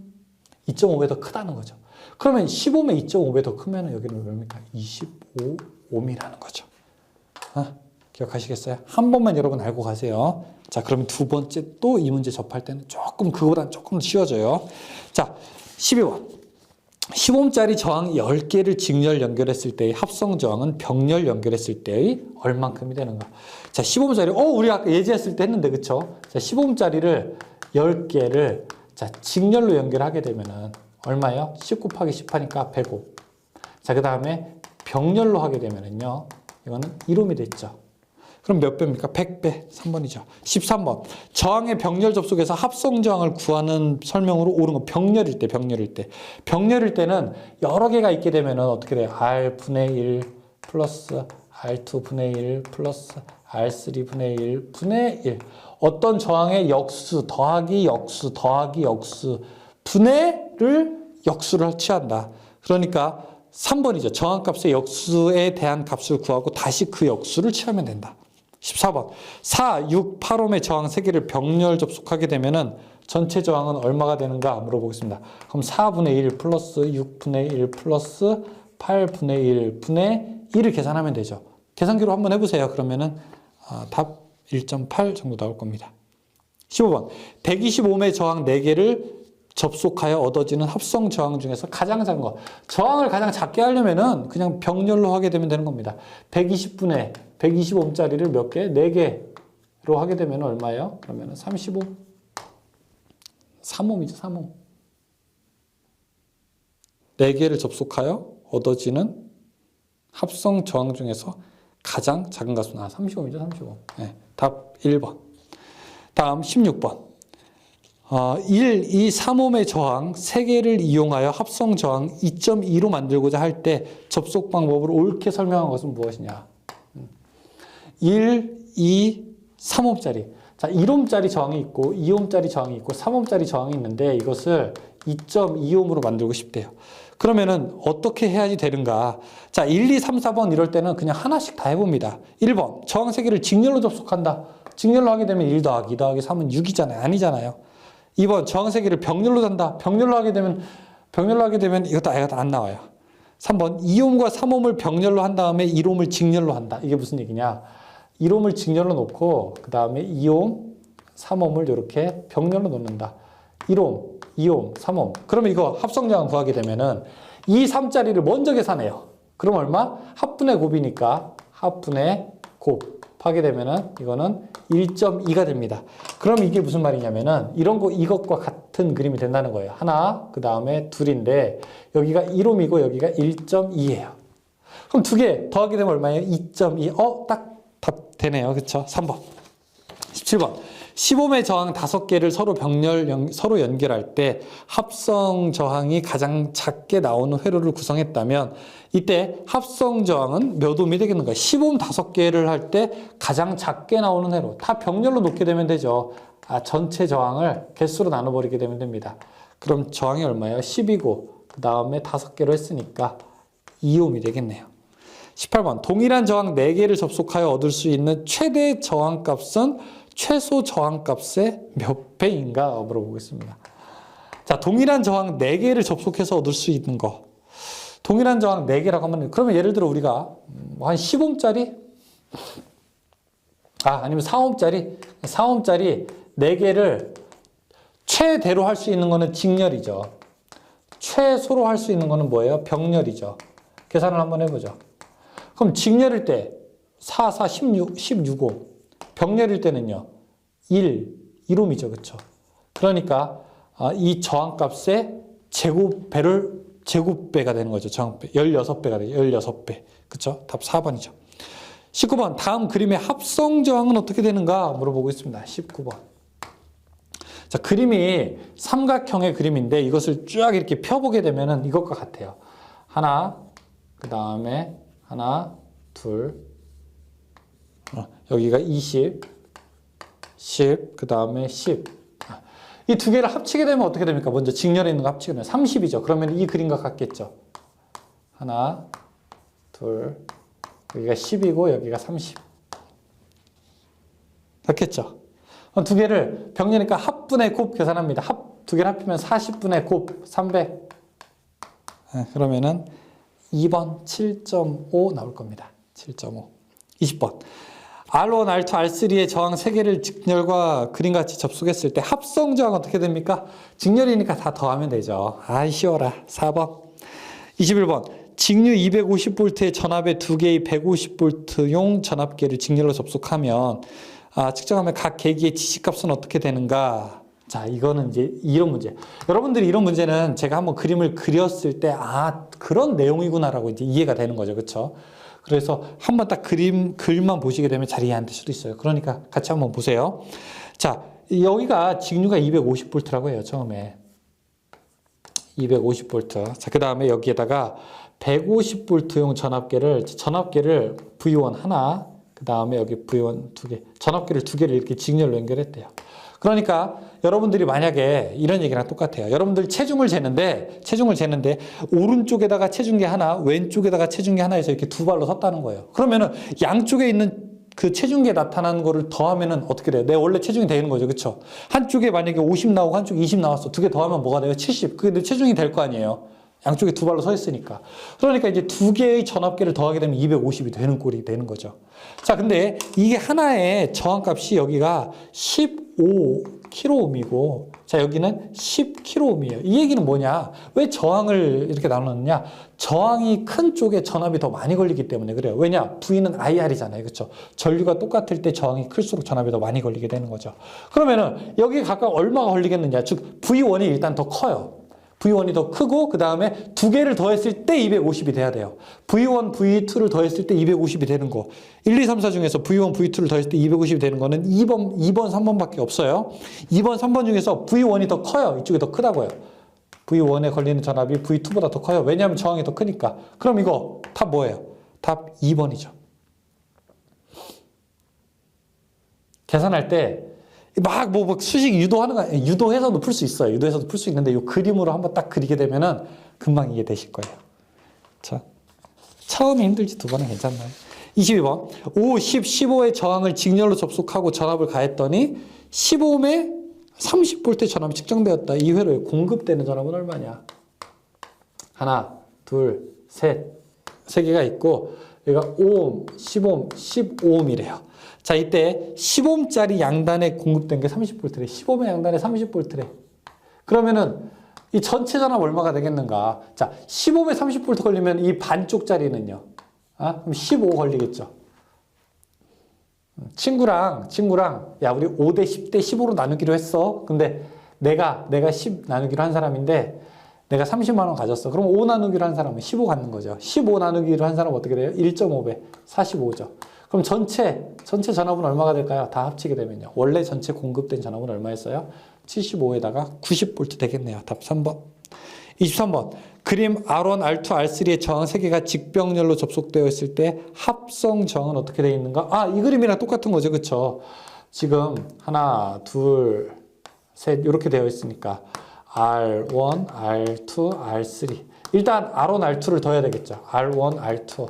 2.5배 더 크다는 거죠. 그러면 15면 2.5배 더 크면 여기는 뭡니까? 25ohm이라는 거죠. 기억하시겠어요? 한 번만 여러분 알고 가세요. 자, 그러면 두 번째 또 이 문제 접할 때는 그거보다는 조금 쉬워져요. 자, 12번. 10ohm짜리 저항 10개를 직렬 연결했을 때의 합성 저항은 병렬 연결했을 때의 얼만큼이 되는가? 자, 10ohm짜리, 우리 아까 예제했을 때 했는데, 그쵸? 자, 10ohm짜리를 10개를, 자, 직렬로 연결하게 되면은, 얼마예요? 10 곱하기 10 하니까 105. 자, 그 다음에 병렬로 하게 되면은요, 이거는 1ohm이 됐죠. 그럼 몇 배입니까? 100배. 3번이죠. 13번. 저항의 병렬 접속에서 합성 저항을 구하는 설명으로 옳은 거 병렬일 때. 병렬일 때는 여러 개가 있게 되면 어떻게 돼요? R분의 1 플러스 R2분의 1 플러스 R3분의 1 분의 1. 어떤 저항의 역수 더하기 역수 더하기 역수 분해를 역수를 취한다. 그러니까 3번이죠. 저항값의 역수에 대한 값을 구하고 다시 그 역수를 취하면 된다. 14번. 4, 6, 8ohm의 저항 3개를 병렬 접속하게 되면은 전체 저항은 얼마가 되는가 물어보겠습니다. 그럼 4분의 1 플러스 6분의 1 플러스 8분의 1 분의 1을 계산하면 되죠. 계산기로 한번 해보세요. 그러면은 답 1.8 정도 나올 겁니다. 15번. 125ohm의 저항 4개를 접속하여 얻어지는 합성 저항 중에서 가장 작은 거. 저항을 가장 작게 하려면은 그냥 병렬로 하게 되면 되는 겁니다. 120분의 125ohm짜리를 몇 개? 4개로 하게 되면 얼마예요? 그러면 35. 3ohm이죠, 3ohm. 4개를 접속하여 얻어지는 합성 저항 중에서 가장 작은 값은 35ohm이죠, 35ohm. 네, 답 1번. 다음 16번. 1, 2, 3ohm의 저항 3개를 이용하여 합성 저항 2.2로 만들고자 할 때 접속 방법을 옳게 설명한 것은 무엇이냐? 1, 2, 3ohm짜리. 자, 1ohm짜리 저항이 있고 2ohm짜리 저항이 있고 3ohm짜리 저항이 있는데 이것을 2.2ohm으로 만들고 싶대요. 그러면은 어떻게 해야지 되는가? 자, 1, 2, 3, 4번 이럴 때는 그냥 하나씩 다 해봅니다. 1번, 저항 3개를 직렬로 접속한다. 직렬로 하게 되면 1 더하기 2 더하기 3은 6이잖아요. 아니잖아요. 2번, 저항 3개를 병렬로 단다. 병렬로 하게 되면 이것도 안 나와요. 3번, 2ohm과 3ohm을 병렬로 한 다음에 1ohm을 직렬로 한다. 이게 무슨 얘기냐? 1ohm을 직렬로 놓고 그 다음에 2ohm, 3ohm을 이렇게 병렬로 놓는다. 1ohm, 2ohm, 3ohm. 그러면 이거 합성저항 구하게 되면은 2, 3짜리를 먼저 계산해요. 그럼 얼마? 합분의 곱이니까 합분의 곱 하게 되면은 이거는 1.2가 됩니다. 그럼 이게 무슨 말이냐면은 이것과 같은 그림이 된다는 거예요. 하나, 그 다음에 둘인데 여기가 1ohm이고 여기가 1.2예요. 그럼 두 개 더하게 되면 얼마예요? 2.2. 딱 답 되네요. 그쵸? 3번. 17번. 10ohm의 저항 5개를 서로 연결할 때 합성 저항이 가장 작게 나오는 회로를 구성했다면 이때 합성 저항은 몇 ohm이 되겠는가? 10ohm 5개를 할 때 가장 작게 나오는 회로. 다 병렬로 놓게 되면 되죠. 전체 저항을 개수로 나눠버리게 되면 됩니다. 그럼 저항이 얼마예요? 10이고 그 다음에 5개로 했으니까 2ohm이 되겠네요. 18번. 동일한 저항 4개를 접속하여 얻을 수 있는 최대 저항값은 최소 저항값의 몇 배인가 물어보겠습니다. 자, 동일한 저항 4개를 접속해서 얻을 수 있는 거. 동일한 저항 4개라고 하면 그러면 예를 들어 우리가 한 10ohm짜리 아니면 4ohm짜리 4개를 최대로 할 수 있는 거는 직렬이죠. 최소로 할 수 있는 거는 뭐예요? 병렬이죠. 계산을 한번 해보죠. 그럼 직렬일 때 4, 16ohm. 병렬일 때는요. 1ohm이죠. 그렇죠? 그러니까 이 저항값의 제곱배가 되는 거죠. 저항배. 16배가 되죠. 16배. 그렇죠? 답 4번이죠. 19번 다음 그림의 합성 저항은 어떻게 되는가 물어보고 있습니다. 19번. 자, 그림이 삼각형의 그림인데 이것을 쫙 이렇게 펴보게 되면은 이것과 같아요. 하나, 그 다음에 하나, 둘, 여기가 20, 10, 그 다음에 10. 이 두 개를 합치게 되면 어떻게 됩니까? 먼저 직렬에 있는 거 합치게 되면 30이죠. 그러면 이 그림과 같겠죠. 하나, 둘, 여기가 10이고 여기가 30. 같겠죠? 두 개를 병렬이니까 합분의 곱 계산합니다. 두 개를 합치면 40분의 곱 300. 그러면은 2번 7.5 나올 겁니다. 7.5. 20번. R1, R2, R3의 저항 3개를 직렬과 그림같이 접속했을 때 합성 저항 어떻게 됩니까? 직렬이니까 다 더하면 되죠. 아이 쉬워라. 4번. 21번. 직류 250V의 전압의 두 개의 150V용 전압계를 직렬로 접속하면 측정하면 각 계기의 지시값은 어떻게 되는가? 자, 이거는 이제 이런 문제. 여러분들이 이런 문제는 제가 한번 그림을 그렸을 때 그런 내용이구나라고 이제 이해가 되는 거죠. 그렇죠? 그래서 한번 딱 글만 보시게 되면 잘 이해 안 될 수도 있어요. 그러니까 같이 한번 보세요. 자, 여기가 직류가 250V라고 해요. 처음에. 250V. 자, 그 다음에 여기에다가 150V용 전압계를 V1 하나, 그 다음에 여기 V1 두 개, 전압계를 두 개를 이렇게 직렬로 연결했대요. 그러니까 여러분들이 만약에 이런 얘기랑 똑같아요. 여러분들 체중을 재는데 오른쪽에다가 체중계 하나, 왼쪽에다가 체중계 하나 해서 이렇게 두 발로 섰다는 거예요. 그러면은 양쪽에 있는 그 체중계에 나타나는 거를 더하면은 어떻게 돼요? 내 원래 체중이 되는 거죠. 그쵸? 한쪽에 만약에 50 나오고 한쪽에 20 나왔어. 두 개 더하면 뭐가 돼요? 70. 그게 내 체중이 될 거 아니에요. 양쪽에 두 발로 서 있으니까. 그러니까 이제 두 개의 전압계를 더하게 되면 250이 되는 꼴이 되는 거죠. 자, 근데 이게 하나의 저항값이 여기가 15kΩ이고, 자, 여기는 10kΩ이에요. 이 얘기는 뭐냐? 왜 저항을 이렇게 나눴느냐? 저항이 큰 쪽에 전압이 더 많이 걸리기 때문에 그래요. 왜냐? V는 IR이잖아요. 그렇죠? 전류가 똑같을 때 저항이 클수록 전압이 더 많이 걸리게 되는 거죠. 그러면은 여기에 각각 얼마가 걸리겠느냐? 즉, V1이 일단 더 커요. V1이 더 크고 그 다음에 두 개를 더했을 때 250이 돼야 돼요. V1, V2를 더했을 때 250이 되는 거. 1, 2, 3, 4 중에서 V1, V2를 더했을 때 250이 되는 거는 2번, 3번밖에 없어요. 2번, 3번 중에서 V1이 더 커요. 이쪽이 더 크다고요. V1에 걸리는 전압이 V2보다 더 커요. 왜냐하면 저항이 더 크니까. 그럼 이거 답 뭐예요? 답 2번이죠. 계산할 때 막 수식 유도하는 거, 유도해서도 풀 수 있어요. 유도해서도 풀 수 있는데 이 그림으로 한번 딱 그리게 되면은 금방 이해되실 거예요. 자, 처음에 힘들지 두 번은 괜찮나요? 22번. 5, 10, 15의 저항을 직렬로 접속하고 전압을 가했더니 15옴에 30V 전압이 측정되었다. 이 회로에 공급되는 전압은 얼마냐? 하나, 둘, 셋. 세 개가 있고 여기가 5옴, 10옴, 15옴이래요. 자, 이때 10옴짜리 양단에 공급된 게 30V래. 15옴의 양단에 30V래. 그러면은 이 전체 전압 얼마가 되겠는가? 자, 15옴에 30V 걸리면 이 반쪽짜리는요. 그럼 15 걸리겠죠. 친구랑 야, 우리 5대 10대 15로 나누기로 했어. 근데 내가 10 나누기로 한 사람인데 내가 30만 원 가졌어. 그럼 5 나누기로 한 사람은 15 갖는 거죠. 15 나누기로 한 사람은 어떻게 돼요? 1.5배, 45죠. 그럼 전체 전압은 얼마가 될까요? 다 합치게 되면요. 원래 전체 공급된 전압은 얼마였어요? 75에다가 90V 되겠네요. 답 3번. 23번. 그림 R1, R2, R3의 저항 3개가 직병렬로 접속되어 있을 때 합성 저항은 어떻게 되어 있는가? 이 그림이랑 똑같은 거죠. 그쵸? 지금 하나, 둘, 셋 이렇게 되어 있으니까 R1, R2, R3. 일단 R1, R2를 더해야 되겠죠. R1, R2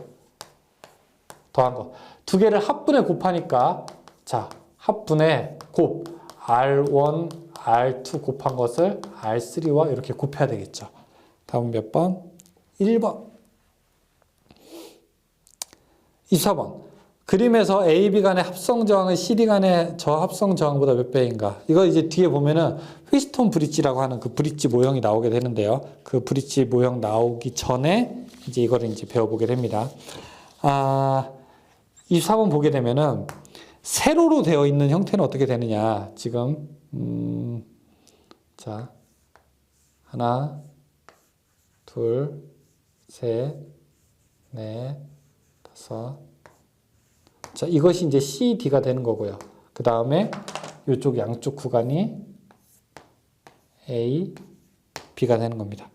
더한 거. 두 개를 합분에 곱하니까 자, 합분에 곱 R1, R2 곱한 것을 R3와 이렇게 곱해야 되겠죠. 다음 몇 번? 1번. 24번. 그림에서 A, B 간의 합성 저항은 CD 간의 저합성 저항보다 몇 배인가? 이거 이제 뒤에 보면은 휘스톤 브릿지라고 하는 그 브릿지 모형이 나오게 되는데요. 그 브릿지 모형 나오기 전에 이제 이거를 이제 배워보게 됩니다. 24번 보게 되면은 세로로 되어 있는 형태는 어떻게 되느냐? 지금 자, 하나, 둘, 셋, 넷, 다섯, 자, 이것이 이제 CD가 되는 거고요. 그 다음에 이쪽 양쪽 구간이 A, B가 되는 겁니다.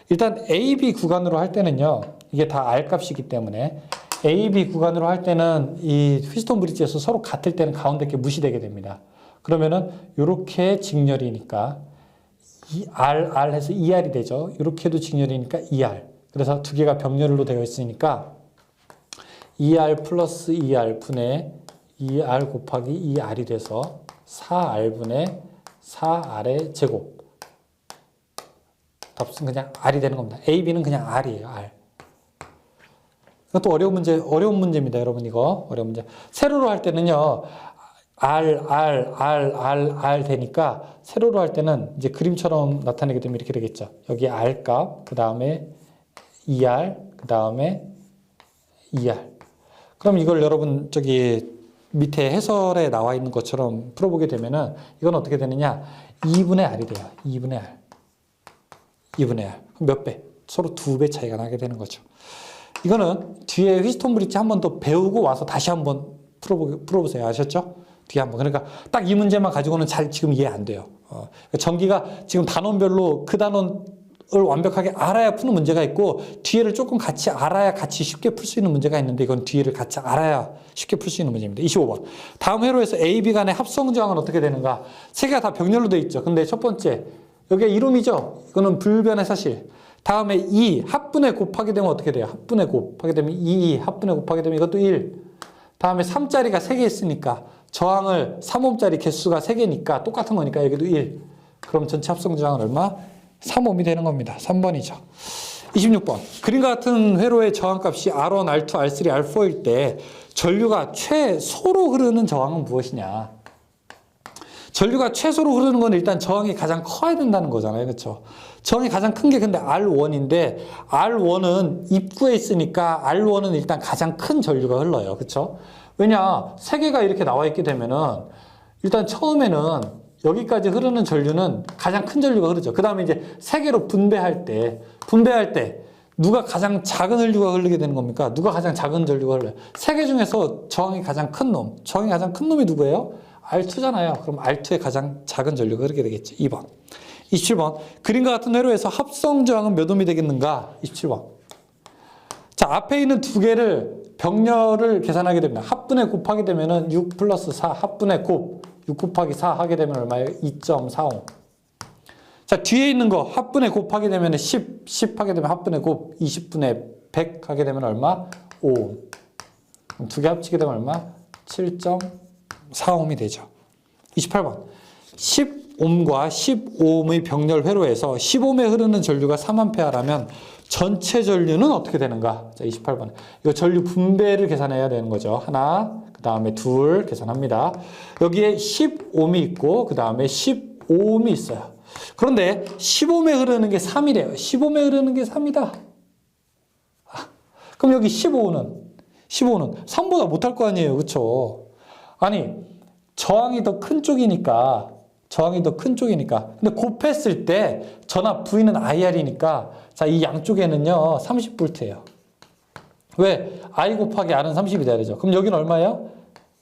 일단 A, B 구간으로 할 때는요, 이게 다 R 값이기 때문에 A, B 구간으로 할 때는 이 휘스톤 브릿지에서 서로 같을 때는 가운데 게 무시되게 됩니다. 그러면은 이렇게 직렬이니까 R 해서 ER이 되죠. 이렇게도 직렬이니까 ER. 그래서 두 개가 병렬로 되어 있으니까 ER 플러스 ER 분의 ER 곱하기 ER이 돼서 4R분의 4R의 제곱. 답은 그냥 R이 되는 겁니다. A, B는 그냥 R이에요. R. 이것도 어려운 문제입니다. 여러분 이거 어려운 문제. 세로로 할 때는요. R 되니까 세로로 할 때는 이제 그림처럼 나타내게 되면 이렇게 되겠죠. 여기 R 값, 그 다음에 ER, 그 다음에 ER. 그럼 이걸 여러분 저기 밑에 해설에 나와 있는 것처럼 풀어보게 되면은 이건 어떻게 되느냐? 2분의 R이 돼요. 2분의 R. 2분의 R. 그럼 몇 배? 서로 2배 차이가 나게 되는 거죠. 이거는 뒤에 휘스톤 브릿지 한 번 더 배우고 와서 다시 한번 풀어보세요. 아셨죠? 뒤에 한번. 그러니까 딱 이 문제만 가지고는 잘 지금 이해 안 돼요. 전기가 지금 단원별로 그 단원을 완벽하게 알아야 푸는 문제가 있고 뒤에를 조금 같이 알아야 같이 쉽게 풀 수 있는 문제가 있는데 이건 뒤에를 같이 알아야 쉽게 풀 수 있는 문제입니다. 25번. 다음 회로에서 A, B 간의 합성 저항은 어떻게 되는가? 세 개가 다 병렬로 되어 있죠. 근데 첫 번째 여기가 이롬이죠. 이거는 불변의 사실. 다음에 2 합분에 곱하게 되면 어떻게 돼요? 합분에 곱하게 되면 2 합분에 곱하게 되면 이것도 1. 다음에 3짜리가 3개 있으니까 저항을 3옴짜리 개수가 3개니까 똑같은 거니까 여기도 1. 그럼 전체 합성 저항은 얼마? 3옴이 되는 겁니다. 3번이죠. 26번. 그림과 같은 회로의 저항값이 R1, R2, R3, R4일 때 전류가 최소로 흐르는 저항은 무엇이냐? 전류가 최소로 흐르는 건 일단 저항이 가장 커야 된다는 거잖아요. 그렇죠? 저항이 가장 큰 게 근데 R1인데 R1은 입구에 있으니까 R1은 일단 가장 큰 전류가 흘러요. 그렇죠? 왜냐? 세 개가 이렇게 나와 있게 되면은 일단 처음에는 여기까지 흐르는 전류는 가장 큰 전류가 흐르죠. 그 다음에 이제 세 개로 분배할 때 누가 가장 작은 전류가 흐르게 되는 겁니까? 누가 가장 작은 전류가 흘러요? 세 개 중에서 저항이 가장 큰 놈. 저항이 가장 큰 놈이 누구예요? R2잖아요. 그럼 R2의 가장 작은 전류가 흐르게 되겠죠. 2번. 27번. 그림과 같은 회로에서 합성 저항은 몇 옴이 되겠는가? 27번. 자, 앞에 있는 두 개를 병렬을 계산하게 됩니다. 합분에 곱하게 되면은 6 플러스 4 합분에 곱 6 곱하기 4 하게 되면 얼마예요? 2.45. 자, 뒤에 있는 거 합분에 곱하게 되면 10 하게 되면 합분에 곱 20분의 100 하게 되면 얼마? 5. 두 개 합치게 되면 얼마? 7.45옴이 되죠. 28번. 10옴과 15옴의 병렬 회로에서 15옴에 흐르는 전류가 3A라면 전체 전류는 어떻게 되는가? 자, 28번. 이거 전류 분배를 계산해야 되는 거죠. 하나, 그 다음에 둘 계산합니다. 여기에 10옴이 있고 그 다음에 15옴이 있어요. 그런데 15옴에 흐르는 게 3이래요. 15옴에 흐르는 게 3이다. 그럼 여기 15는 3보다 못할 거 아니에요. 그렇죠? 아니 저항이 더 큰 쪽이니까 근데 곱했을 때 전압 V는 IR이니까 자, 이 양쪽에는요 30V예요. 왜? I 곱하기 R은 30이 돼야 되죠. 그럼 여기는 얼마예요?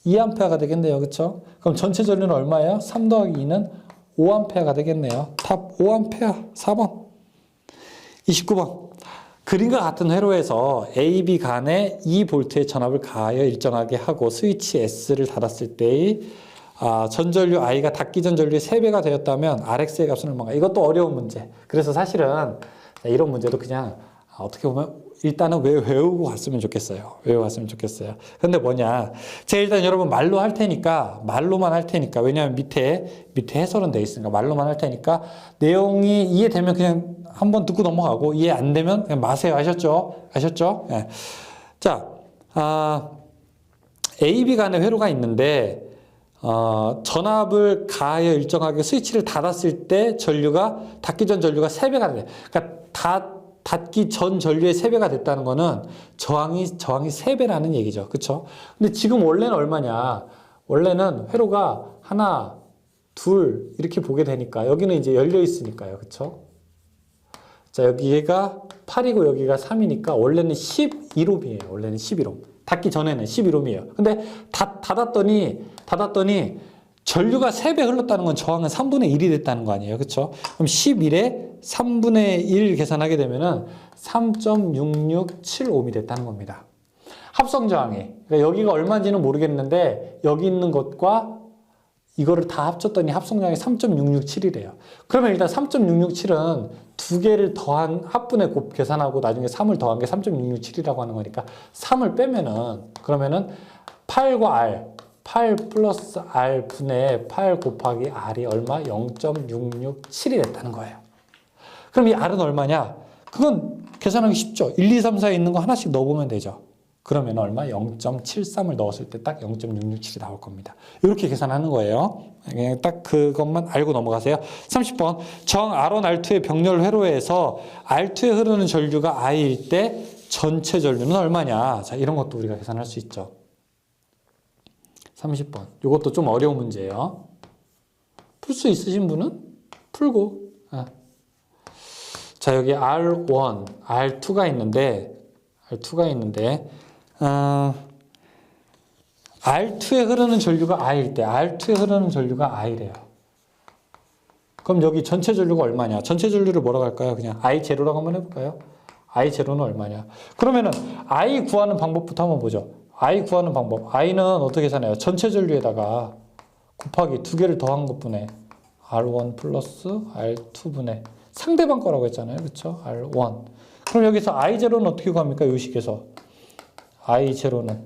2A가 되겠네요. 그렇죠? 그럼 전체 전류는 얼마예요? 3 더하기 2는 5A가 되겠네요. 답 5A 4번. 29번. 그림과 같은 회로에서 A, B 간에 2V의 전압을 가하여 일정하게 하고 스위치 S를 닫았을 때의 전전류 I가 닫기 전 전류의 3배가 되었다면 RX의 값은 얼마인가? 이것도 어려운 문제. 그래서 사실은 이런 문제도 그냥 어떻게 보면 일단은 외우고 갔으면 좋겠어요. 근데 뭐냐. 제가 일단 여러분 말로만 할 테니까. 왜냐하면 밑에 해설은 돼 있으니까 말로만 할 테니까 내용이 이해되면 그냥 한번 듣고 넘어가고 이해 안 되면 그냥 마세요. 아셨죠? 예. 자, A, B 간의 회로가 있는데 전압을 가하여 일정하게 스위치를 닫았을 때 닫기 전 전류가 3배가 돼요. 그러니까 닫기 전 전류의 3배가 됐다는 거는 저항이 3배라는 얘기죠. 그쵸? 근데 지금 원래는 얼마냐? 원래는 회로가 하나, 둘 이렇게 보게 되니까 여기는 이제 열려 있으니까요. 그쵸? 자, 여기가 8이고 여기가 3이니까 원래는 11옴이에요. 원래는 11옴. 닫기 전에는 11옴이에요. 근데 닫았더니 전류가 3배 흘렀다는 건 저항은 3분의 1이 됐다는 거 아니에요. 그렇죠? 그럼 11에 3분의 1 계산하게 되면은 3.667옴이 됐다는 겁니다. 합성 저항이. 그러니까 여기가 얼마인지는 모르겠는데 여기 있는 것과 이거를 다 합쳤더니 합성 저항이 3.667이래요. 그러면 일단 3.667은 두 개를 더한 합분의 곱 계산하고 나중에 3을 더한 게 3.667이라고 하는 거니까 3을 빼면은 그러면은 8과 R 8 플러스 R 분의 8 곱하기 R이 얼마? 0.667이 됐다는 거예요. 그럼 이 R은 얼마냐? 그건 계산하기 쉽죠. 1, 2, 3, 4에 있는 거 하나씩 넣어보면 되죠. 그러면 얼마? 0.73을 넣었을 때 딱 0.667이 나올 겁니다. 이렇게 계산하는 거예요. 그냥 딱 그것만 알고 넘어가세요. 30번. 정 R1, R2의 병렬 회로에서 R2에 흐르는 전류가 I일 때 전체 전류는 얼마냐? 자, 이런 것도 우리가 계산할 수 있죠. 30번. 이것도 좀 어려운 문제예요. 풀 수 있으신 분은 풀고. 자, 여기 R1, R2가 있는데 R2에 흐르는 전류가 I일 때 R2에 흐르는 전류가 I래요. 그럼 여기 전체 전류가 얼마냐? 전체 전류를 뭐라고 할까요? 그냥 I0라고 한번 해볼까요? I0는 얼마냐? 그러면은 I 구하는 방법부터 한번 보죠. I 구하는 방법. I는 어떻게 계산해요? 전체 전류에다가 곱하기 두 개를 더한 것분에 R1 플러스 R2분의 상대방 거라고 했잖아요. 그렇죠? R1. 그럼 여기서 I0는 어떻게 구합니까? 이 식에서. I0는.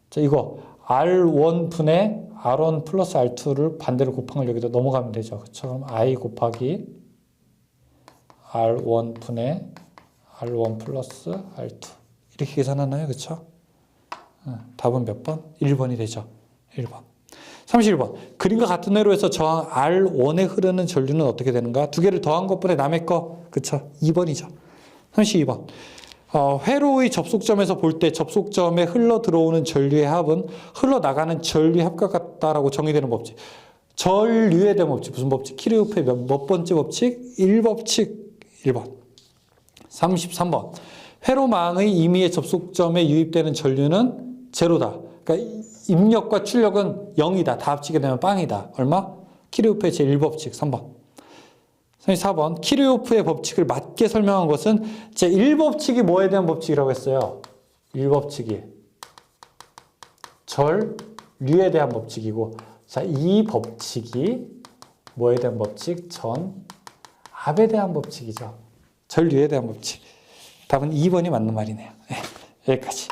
자, 이거 R1 분의 R1 플러스 R2를 반대로 곱한 걸 여기다 넘어가면 되죠. 그렇죠? 그럼 I 곱하기 R1 분의 R1 플러스 R2. 이렇게 계산하나요? 그렇죠? 답은 몇 번? 1번이 되죠. 1번. 31번. 그림과 같은 회로에서 저항 R1에 흐르는 전류는 어떻게 되는가? 두 개를 더한 것분에 남의 거. 그쵸? 2번이죠. 32번. 회로의 접속점에서 볼 때 접속점에 흘러 들어오는 전류의 합은 흘러나가는 전류의 합과 같다라고 정의되는 법칙. 전류에 대한 법칙. 무슨 법칙? 키르호프의 몇 번째 법칙? 1법칙. 1번. 33번. 회로망의 임의의 접속점에 유입되는 전류는 제로다. 그러니까 입력과 출력은 0이다. 다 합치게 되면 빵이다. 얼마? 키르호프의 제1법칙 3번. 34번. 키르호프의 법칙을 맞게 설명한 것은 제1법칙이 뭐에 대한 법칙이라고 했어요? 1법칙이 전류에 대한 법칙이고, 자, 이 법칙이 뭐에 대한 법칙? 전압에 대한 법칙이죠. 전류에 대한 법칙. 답은 2번이 맞는 말이네요. 네, 여기까지.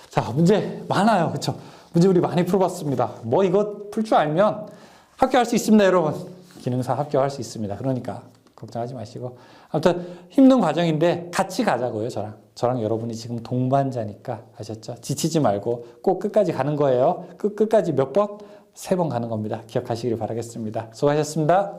자, 문제 많아요. 그쵸? 문제 우리 많이 풀어봤습니다. 뭐 이거 풀 줄 알면 합격할 수 있습니다, 여러분. 기능사 합격할 수 있습니다. 그러니까 걱정하지 마시고. 아무튼 힘든 과정인데 같이 가자고요, 저랑 여러분이 지금 동반자니까. 아셨죠? 지치지 말고 꼭 끝까지 가는 거예요. 끝까지 몇 번? 3번 가는 겁니다. 기억하시길 바라겠습니다. 수고하셨습니다.